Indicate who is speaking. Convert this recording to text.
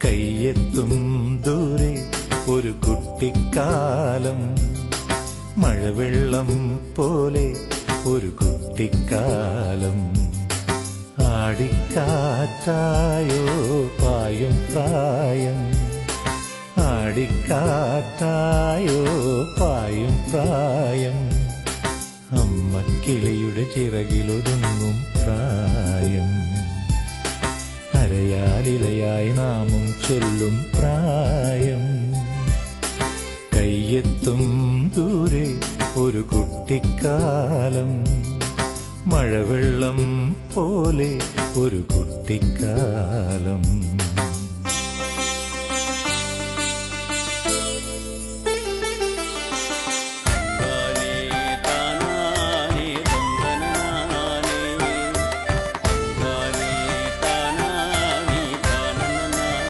Speaker 1: കയ്യെത്തും ദൂരെ ഒരു കുട്ടിക്കാലം, മഴവെള്ളം പോലെ ഒരു കുട്ടിക്കാലം. ആടിക്കാറ്റായോ പായും പ്രായം, ആടിക്കാറ്റായോ പായും പ്രായം. അമ്മ കിളിയുടെ ചിറകിലൊതുങ്ങും പ്രായം, അരയാലിലയായി നാമം ചൊല്ലും പ്രായം. കയ്യെത്തും ദൂരെ ഒരു കുട്ടിക്കാലം, മഴവെള്ളം പോലെ ഒരു കുട്ടിക്കാലം.